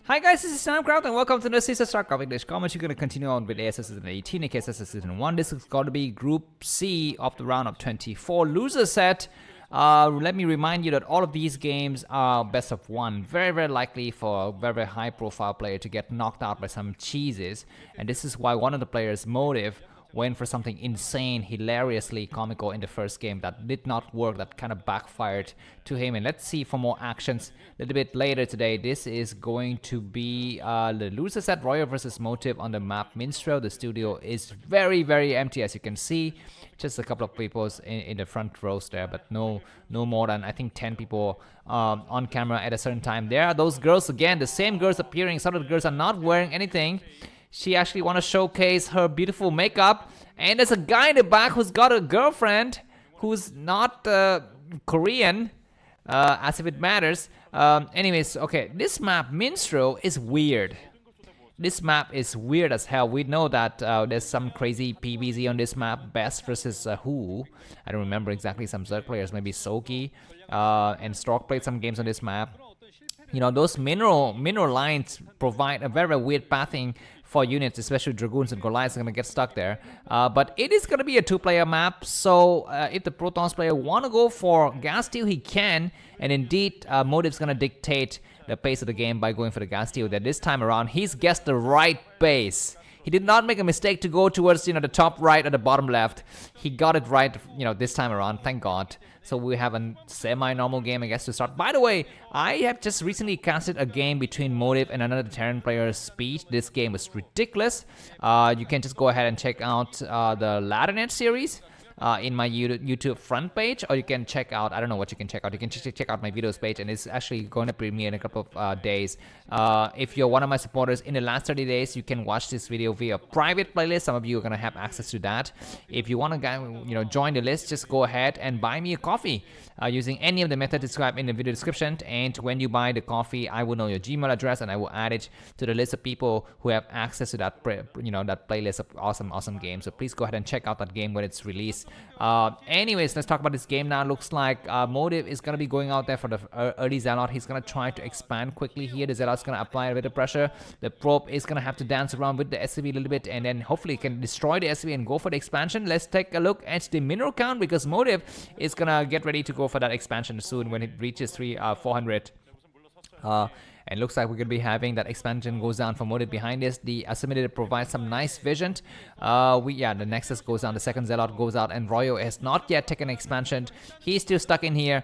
Hi guys, this is Namcraft and welcome to the season Starcraft English comments. You're going to continue on with ASL S18 and ASL S18 This is going to be Group C of the round of 24 loser set. Let me remind you that all of these games are best of one. Very likely for a very high profile player to get knocked out by some cheeses. And this is why one of the players' motive went for something insane, hilariously comical in the first game that did not work, that kind of backfired to him. And let's see for more actions a little bit later today. This is going to be the loser set, Royal versus Motive on the map Minstrel. The studio is very empty, as you can see. Just a couple of people in the front rows there, but no more than I think 10 people on camera at a certain time. There are those girls again, the same girls appearing. Some of the girls are not wearing anything. She actually want to showcase her beautiful makeup. And there's a guy in the back who's got a girlfriend who's not Korean, as if it matters. Anyways, okay, this map, Minstrel, is weird. This map is weird as hell. We know that there's some crazy PvZ on this map. Best versus who? I don't remember exactly. Some Zerg players, maybe Soki and Stork played some games on this map. You know, those mineral lines provide a very weird pathing for units, especially Dragoons and Goliaths are going to get stuck there. But it is going to be a two-player map, so if the Protoss player want to go for gas steal, he can. And indeed, Motive's going to dictate the pace of the game by going for the gas steal. That this time around, he's guessed the right base. He did not make a mistake to go towards, the top right or the bottom left. He got it right, this time around, thank God. So we have a semi-normal game, I guess, to start. By the way, I have just recently casted a game between Motive and another Terran player's speech. This game was ridiculous. You can just go ahead and check out the Laddernet series in my YouTube front page, or you can check out, I don't know what you can check out. You can check out my videos page, and it's actually going to premiere in a couple of days. If you're one of my supporters in the last 30 days, you can watch this video via private playlist. Some of you are going to have access to that. If you want to join the list, just go ahead and buy me a coffee using any of the methods described in the video description. And when you buy the coffee, I will know your Gmail address, and I will add it to the list of people who have access to that that playlist of awesome games. So please go ahead and check out that game when it's released. Anyways, let's talk about this game now. Looks like Motive is going to be going out there for the early Zealot. He's going to try to expand quickly here. The Zealot's going to apply a bit of pressure. The Probe is going to have to dance around with the SCV a little bit, and then hopefully can destroy the SCV and go for the expansion. Let's take a look at the mineral count, because Motive is going to get ready to go for that expansion soon when it reaches 400. And looks like we're going to be having that expansion goes down for Motive behind this. The Assimilated provides some nice vision. The Nexus goes down, the second Zealot goes out, and Royo has not yet taken expansion. He's still stuck in here,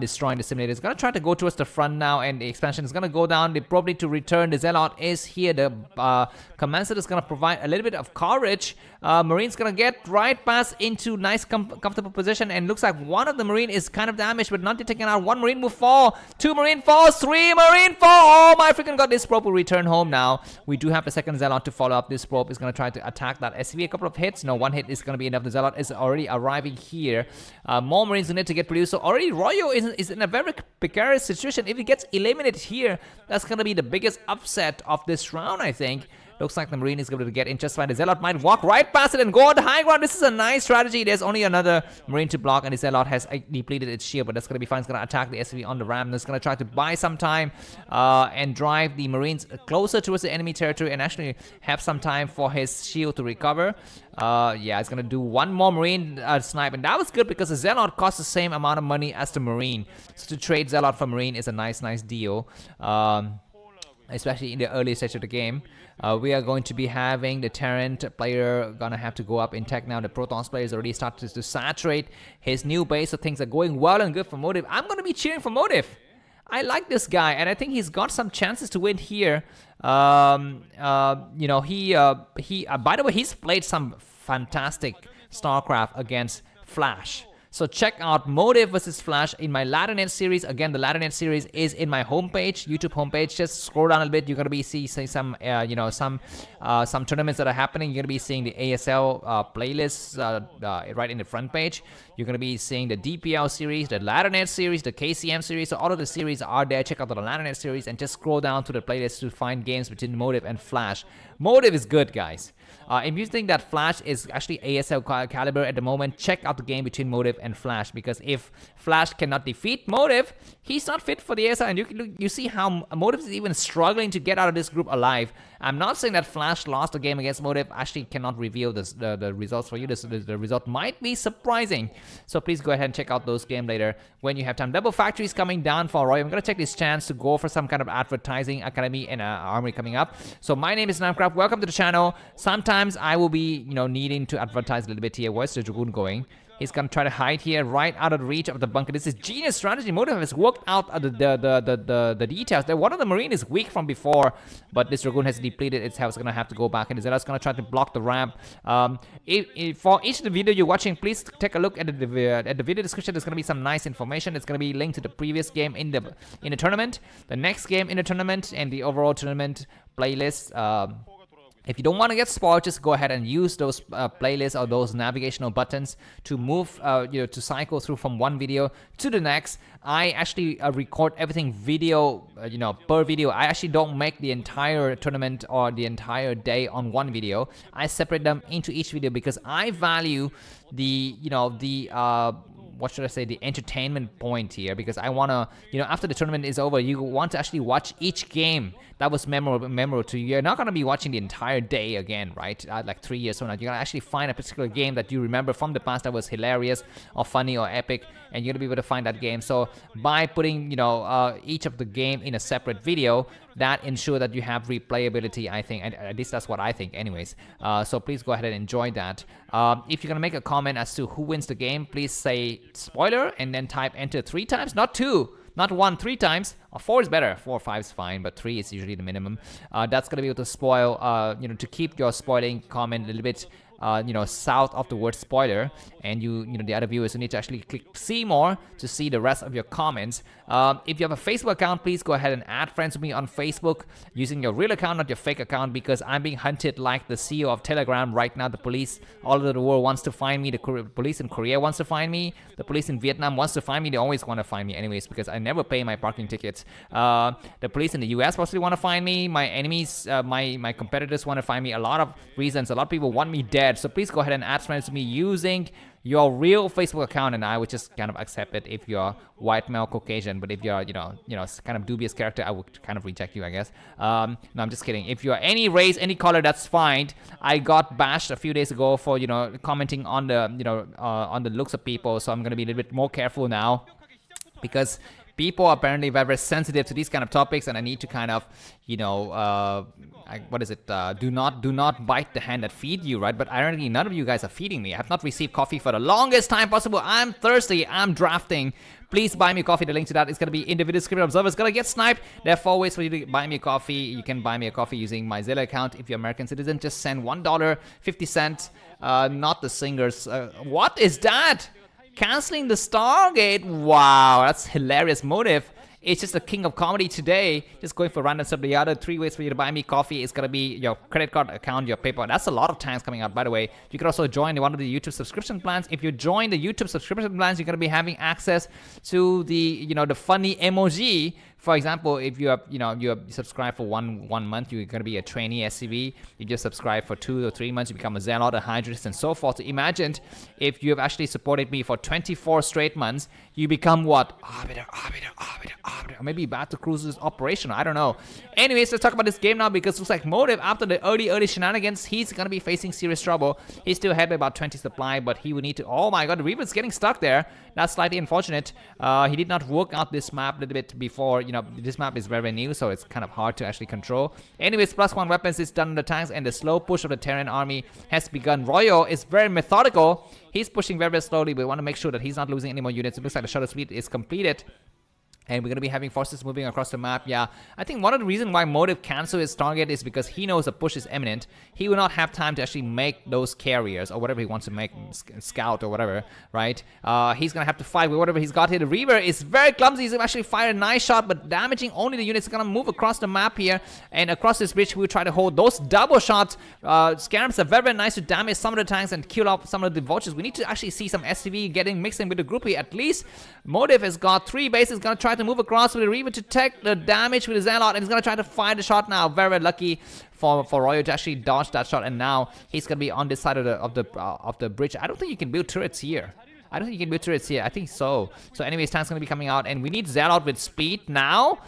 destroying the Assimilated. He's going to try to go towards the front now, and the expansion is going to go down. They probably to return. The Zealot is here. The Command Center is going to provide a little bit of coverage. Marine's going to get right past into nice comfortable position, and looks like one of the Marine is kind of damaged, but not yet taken out. One Marine will fall, 2 Marine falls, 3 Marine falls. Oh my freaking god, this probe will return home now. We do have the second Zealot to follow up. This probe is going to try to attack that SCV. A couple of hits. No, one hit is going to be enough. The Zealot is already arriving here. More Marines need to get produced. So already Royo is in a very precarious situation. If he gets eliminated here, that's going to be the biggest upset of this round, I think. Looks like the Marine is going to get in just fine. The Zealot might walk right past it and go on the high ground. This is a nice strategy. There's only another Marine to block, and the Zealot has depleted its shield, but that's going to be fine. It's going to attack the SCV on the ramp. It's going to try to buy some time and drive the Marines closer towards the enemy territory and actually have some time for his shield to recover. It's going to do one more Marine snipe, and that was good because the Zealot costs the same amount of money as the Marine. So to trade Zealot for Marine is a nice deal. Especially in the early stage of the game. We are going to be having the Terran player gonna have to go up in tech now. The Protoss player is already started to saturate his new base, so things are going well and good for Motive. I'm gonna be cheering for Motive. I like this guy, and I think he's got some chances to win here. By the way, he's played some fantastic Starcraft against Flash. So check out Motive versus Flash in my Laddernet series. Again, the Laddernet series is in my homepage, YouTube homepage. Just scroll down a bit. You're gonna be seeing some tournaments that are happening. You're gonna be seeing the ASL playlists right in the front page. You're gonna be seeing the DPL series, the Laddernet series, the KCM series. So all of the series are there. Check out the Laddernet series and just scroll down to the playlist to find games between Motive and Flash. Motive is good, guys. If you think that Flash is actually ASL caliber at the moment, check out the game between Motive and Flash, because if Flash cannot defeat Motive, he's not fit for the ASL. And you see how Motive is even struggling to get out of this group alive. I'm not saying that Flash lost the game against Motive. Actually cannot reveal this, the results for you. The result might be surprising. So please go ahead and check out those games later when you have time. Double Factory is coming down for Roy. I'm going to take this chance to go for some kind of advertising academy and armory coming up. So my name is Namcraft. Welcome to the channel. Sometimes I will be, needing to advertise a little bit here. Where's the Dragoon going? He's gonna try to hide here, right out of the reach of the bunker. This is genius strategy. Motive has worked out the details. One of the Marine is weak from before, but this Dragoon has depleted its health. It's gonna have to go back, and Zelle's gonna try to block the ramp. For each of the video you're watching, please take a look at the video description. There's gonna be some nice information. It's gonna be linked to the previous game in the tournament, the next game in the tournament, and the overall tournament playlist. If you don't want to get spoiled, just go ahead and use those playlists or those navigational buttons to move, to cycle through from one video to the next. I actually record everything video, per video. I actually don't make the entire tournament or the entire day on one video. I separate them into each video because I value the, what should I say, the entertainment point here, because I want to, after the tournament is over, you want to actually watch each game that was memorable to you. You're not going to be watching the entire day again, right? Like 3 years from now, you're going to actually find a particular game that you remember from the past that was hilarious or funny or epic, and you're going to be able to find that game. So by putting, each of the game in a separate video, that ensure that you have replayability, I think. And at least that's what I think anyways. So please go ahead and enjoy that. If you're going to make a comment as to who wins the game, please say spoiler and then type enter 3 times, not 2. Not 1, 3 times. 4 is better. 4 or 5 is fine, but 3 is usually the minimum. That's gonna be able to spoil, to keep your spoiling comment a little bit, south of the word spoiler, and the other viewers, you need to actually click see more to see the rest of your comments. If you have a Facebook account, please go ahead and add friends with me on Facebook using your real account, not your fake account, because I'm being hunted like the CEO of Telegram right now. The police all over the world wants to find me. The police in Korea wants to find me. The police in Vietnam wants to find me. They always want to find me anyways, because I never pay my parking tickets. The police in the US possibly want to find me. My enemies, my competitors want to find me. A lot of reasons. A lot of people want me dead. So please go ahead and add friends to me using your real Facebook account, and I would just kind of accept it if you're white male Caucasian. But if you're kind of dubious character, I would kind of reject you, I guess. No, I'm just kidding. If you're any race, any color, that's fine. I got bashed a few days ago for commenting on the on the looks of people, so I'm gonna be a little bit more careful now, because people are apparently very, very sensitive to these kind of topics, and I need to kind of, what is it? Do not bite the hand that feed you, right? But ironically, none of you guys are feeding me. I have not received coffee for the longest time possible. I'm thirsty. I'm drafting. Please buy me coffee. The link to that is going to be in the video description. Observer's going to get sniped. There are 4 ways for you to buy me a coffee. You can buy me a coffee using my Zelle account. If you're American citizen, just send $1.50. Not the singers. What is that? Canceling the Stargate? Wow, that's hilarious. Motive. It's just the king of comedy today. Just going for random stuff. The other 3 ways for you to buy me coffee is gonna be your credit card account, your PayPal. That's a lot of times coming out, by the way. You can also join one of the YouTube subscription plans. If you join the YouTube subscription plans, you're gonna be having access to the the funny emoji. For example, if you have, you subscribe for one month, you're gonna be a trainee SCV. You just subscribe for 2 or 3 months, you become a Zealot, a Hydrist, and so forth. So imagine if you have actually supported me for 24 straight months, you become what? Arbiter. Or maybe Battle Cruiser's operational. I don't know. Anyways, let's talk about this game now, because it looks like Motive, after the early shenanigans, he's gonna be facing serious trouble. He's still ahead by about 20 supply, but he would need to. Oh my god, the Reaper's getting stuck there. That's slightly unfortunate. He did not work out this map a little bit before. This map is very, very new, so it's kind of hard to actually control. Anyways, +1 weapons is done on the tanks, and the slow push of the Terran army has begun. Royo is very methodical. He's pushing very, very slowly, but we want to make sure that he's not losing any more units. It looks like the shuttle speed is completed. And we're going to be having forces moving across the map. Yeah, I think one of the reasons why Motive cancel his target is because he knows a push is imminent. He will not have time to actually make those carriers or whatever he wants to make, scout or whatever, right? He's going to have to fight with whatever he's got here. The Reaver is very clumsy. He's actually fired a nice shot, but damaging only the units. He's going to move across the map here, and across this bridge, we'll try to hold those double shots. Scarabs are very, very nice to damage some of the tanks and kill off some of the vultures. We need to actually see some SCV getting mixed in with the group here. At least Motive has got 3 bases. Going to try try to move across with the Reaver to take the damage with the Zealot, and he's gonna try to find the shot now. Very, very lucky for Royo to actually dodge that shot, and now he's gonna be on this side of the bridge. I don't think you can build turrets here. I don't think you can build turrets here. I think so. So anyways, tank's going to be coming out. And we need Zealot with speed now.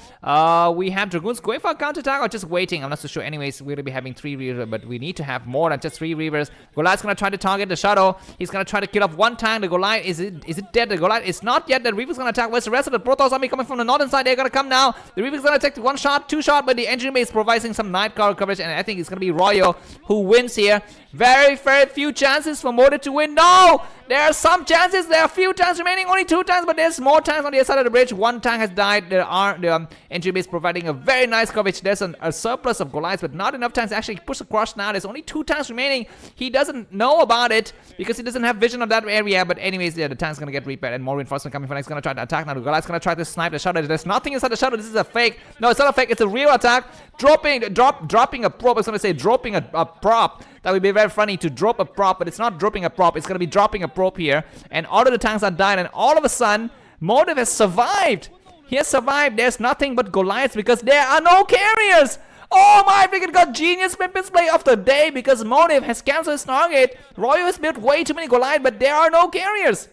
We have Dragoons going for a counterattack or just waiting. I'm not so sure. Anyways, we're going to be having 3 Reavers. But we need to have more than just 3 Reavers. Goliath's going to try to target the Shadow. He's going to try to kill off one tank. The Goliath, is it dead? The Goliath is not yet. The Reaver's going to attack. Where's the rest of the Protoss army coming from the northern side? They're going to come now. The Reaver's going to take 1 shot, 2 shot. But the engineer is providing some night coverage. And I think it's going to be Royo who wins here. Very, very few chances for Motive to win. No! There are some chances. There are few tanks remaining. Only 2 tanks, but there's more tanks on the other side of the bridge. 1 tank has died. The entry base providing a very nice coverage. There's a surplus of Goliaths, but not enough tanks to actually push across now. There's only 2 tanks remaining. He doesn't know about it because he doesn't have vision of that area. But anyways, yeah, the tank's going to get repaired and more reinforcement coming from. He's going to try to attack now. The Goliath's going to try to snipe the Shadow. There's nothing inside the Shadow. This is a fake. No, it's not a fake. It's a real attack. Dropping a prop. I was going to say dropping a prop. That would be very funny to drop a prop, but it's not dropping a prop. It's going to be dropping a prop here. And all of the tanks are died, and all of a sudden, Motive has survived. He has survived. There's nothing but Goliaths because there are no carriers. Oh my freaking god, genius Pimpin's play of the day because Motive has cancelled his target. Royo has built way too many Goliaths, but there are no carriers.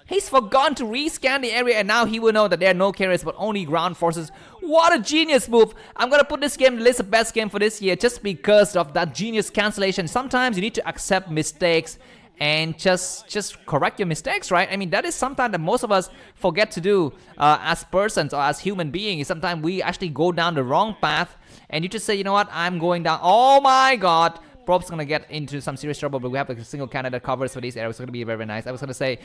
He's forgotten to rescan the area, and now he will know that there are no carriers but only ground forces. What a genius move. I'm gonna put this game in the list of best game for this year just because of that genius cancellation. Sometimes you need to accept mistakes and just correct your mistakes, right? I mean, that is something that most of us forget to do as persons or as human beings. Sometimes we actually go down the wrong path and you just say, you know what, I'm going down. Oh my god. Prob's gonna get into some serious trouble, but we have like a single cannon that covers for these areas. It's gonna be very, very nice. I was gonna say,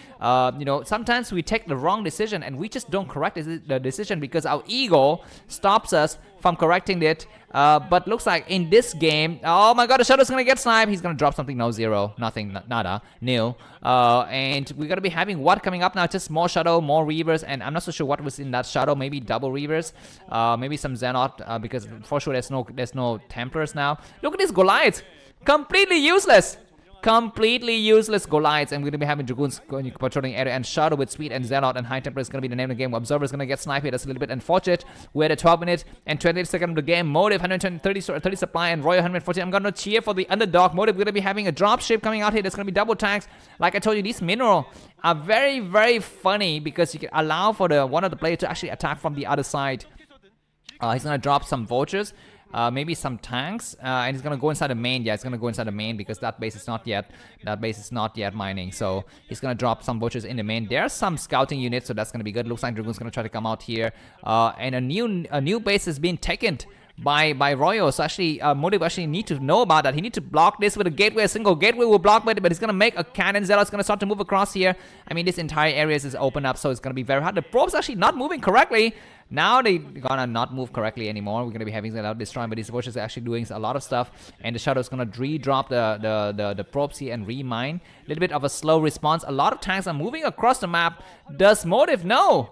you know, sometimes we take the wrong decision and we just don't correct the decision because our ego stops us from correcting it. But looks like in this game, oh my god, the Shadow's gonna get sniped. He's gonna drop something. No, 0, nothing, nada, nil. And we're gonna be having what coming up now? Just more Shadow, more Reavers, and I'm not so sure what was in that Shadow. Maybe double Reavers, maybe some Xenot, because for sure there's no Templars now. Look at these Goliaths. Completely useless. Completely useless Goliaths. And we're going to be having Dragoons going patrolling area and Shadow with speed and Zealot and High Templar is going to be the name of the game. Observer is going to get sniped. That's a little bit unfortunate. We're at a 12 minutes and 28 seconds of the game. Motive 130 supply and Royal 140. I'm going to cheer for the underdog. Motive going to be having a drop ship coming out here. There's going to be double tanks. Like I told you, these mineral are very, very funny because you can allow for one of the players to actually attack from the other side. He's going to drop some vultures. Maybe some tanks, and he's gonna go inside the main. Yeah, he's gonna go inside the main because that base is not yet mining. So he's gonna drop some vultures in the main. There's some scouting units, so that's gonna be good. Looks like Dragoon's gonna try to come out here, and a new base is being taken by Royo. So actually, Motive actually need to know about that. He need to block this with a gateway. A single gateway will block it, but he's gonna make a cannon. Zealot's gonna start to move across here. I mean, this entire area is open up, so it's gonna be very hard. The probe's actually not moving correctly. Now they're gonna not move correctly anymore. We're gonna be having Zealot destroying, but these vultures are actually doing a lot of stuff. And the Shadow's gonna re-drop the probes here and re-mine. A little bit of a slow response. A lot of tanks are moving across the map. Does Motive know?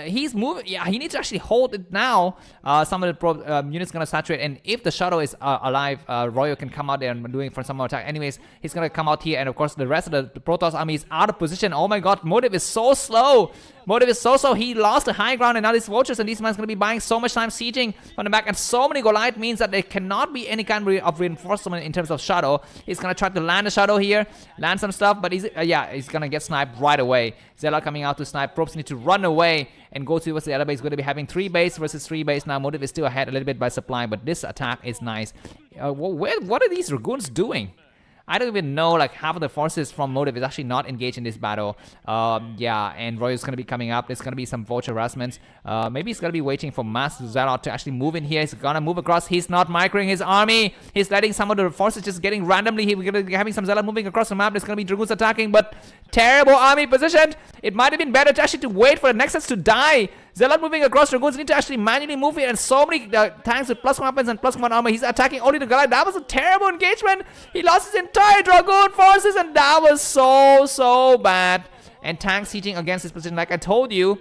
He's moving. Yeah, he needs to actually hold it now. Some of the units gonna saturate, and if the Shadow is alive, Royo can come out there and doing for some more attack. Anyways, he's gonna come out here, and of course the rest of the Protoss army is out of position. Oh my god, Motive is so slow. Motive is so slow. He lost the high ground, and now these vultures and these man's gonna be buying so much time sieging from the back, and so many Goliath means that there cannot be any kind of reinforcement in terms of Shadow. He's gonna try to land the Shadow here, land some stuff, but he's gonna get sniped right away. Zella coming out to snipe. Probes need to run away and go towards the other base. Going to be having 3 base versus 3 base now. Motive is still ahead a little bit by supply, but this attack is nice. What are these Dragoons doing? I don't even know, like half of the forces from Motive is actually not engaged in this battle. Yeah, and Roy's gonna be coming up. There's gonna be some vulture harassments. Maybe he's gonna be waiting for Master Zealot to actually move in here. He's gonna move across. He's not microing his army. He's letting some of the forces just getting randomly. We're gonna be having some Zealot moving across the map. There's gonna be Dragoons attacking, but terrible army positioned. It might have been better to actually wait for the Nexus to die. Zealot moving across. Dragoons need to actually manually move here, and so many tanks with +1 weapons and +1 armor. He's attacking only the Goliath. That was a terrible engagement. He lost his entire Dragoon forces, and that was so bad. And tanks sieging against his position. Like I told you,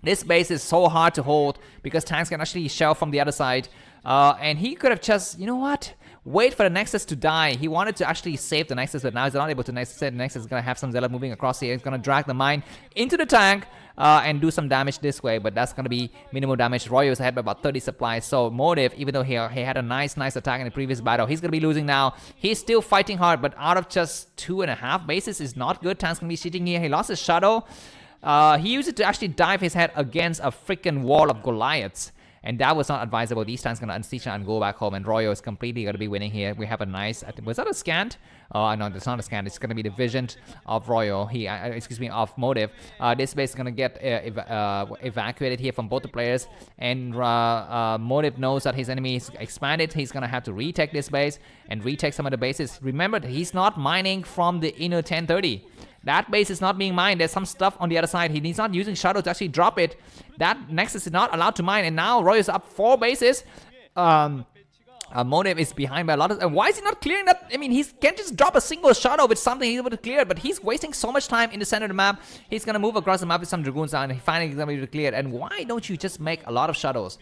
this base is so hard to hold because tanks can actually shell from the other side. And he could have just, you know what? wait for the Nexus to die. He wanted to actually save the Nexus, but now he's not able to save the Nexus. He's going to have some Zelle moving across here. He's going to drag the mine into the tank and do some damage this way, but that's going to be minimal damage. Royo is ahead by about 30 supplies, so Motive, even though he had a nice attack in the previous battle, he's going to be losing now. He's still fighting hard, but out of just 2.5 bases is not good. Tank's going to be cheating here. He lost his Shadow. He used it to actually dive his head against a freaking wall of Goliaths. And that was not advisable. These tanks going to unleash and go back home. And Royo is completely going to be winning here. We have a nice... Was that a scant? Oh, no, it's not a scant. It's going to be the vision of Royo. Of Motive. This base is going to get evacuated here from both the players. And Motive knows that his enemy is expanded. He's going to have to retake this base and retake some of the bases. Remember, he's not mining from the inner 1030. That base is not being mined. There's some stuff on the other side. He's not using Shadow to actually drop it. That Nexus is not allowed to mine. And now Roy is up 4 bases. Motive is behind by a lot of... And why is he not clearing that? I mean, he can just drop a single Shadow with something he's able to clear. But he's wasting so much time in the center of the map. He's going to move across the map with some Dragoons down. And he finally is going to be able to clear it. And why don't you just make a lot of Shadows?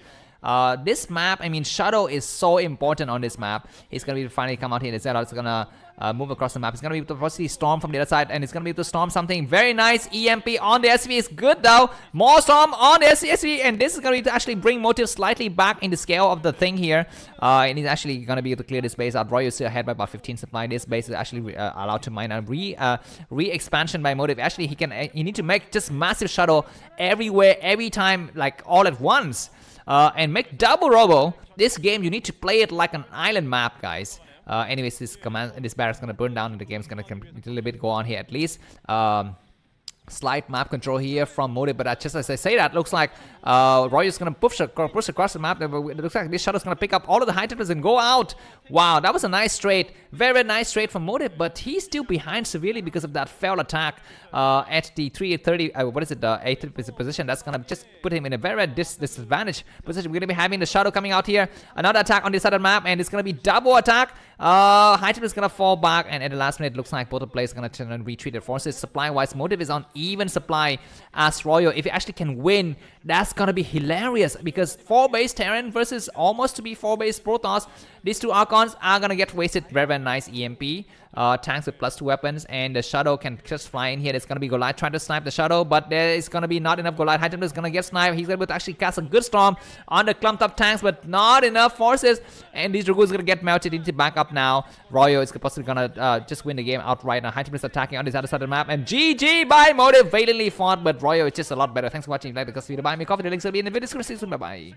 This map, I mean, Shadow is so important on this map. He's going to be finally come out here. Zelle is going to move across the map. He's going to be able to possibly storm from the other side, and he's going to be able to storm something. Very nice EMP on the SV is good though. More storm on the SV, and this is going to actually bring Motive slightly back in the scale of the thing here. And he's actually going to be able to clear this base out. Roy is still ahead by about 15 supply. This base is actually allowed to mine a re-expansion by Motive. Actually, he need to make just massive Shadow everywhere, every time, like all at once. And make double robo. This game, you need to play it like an island map, guys. Anyways, this barracks gonna burn down and the game's gonna a little bit go on here at least. Slight map control here from Motive, but just as I say that, looks like Roy is going to push across the map. It looks like this Shadow's going to pick up all of the high templates and go out. Wow, that was a nice trade. Very nice trade from Motive, but he's still behind severely because of that failed attack at the 330, what is it, the 8th position. That's going to just put him in a very disadvantaged position. We're going to be having the Shadow coming out here. Another attack on this side of the map, and it's going to be double attack. High template is going to fall back, and at the last minute, it looks like both the players are going to turn and retreat their forces. Supply-wise, Motive is on even supply as Royo. If he actually can win, that's gonna be hilarious, because 4 base Terran versus almost to be 4 base Protoss. These two Archons are gonna get wasted. Very nice EMP. Tanks with +2 weapons, and the Shadow can just fly in here. There's gonna be Goliath trying to snipe the Shadow, but there is gonna be not enough Goliath. High Templar is gonna get sniped. He's able to actually cast a good storm on the clumped up tanks, but not enough forces, and these Dragoons gonna get melted into backup now. Royo is possibly gonna just win the game outright. Now High Templar is attacking on this other side of the map, and GG by Motive. Valiantly fought, but Royo is just a lot better. Thanks for watching. If you like the video, buy me coffee. The links will be in the video description. Bye bye.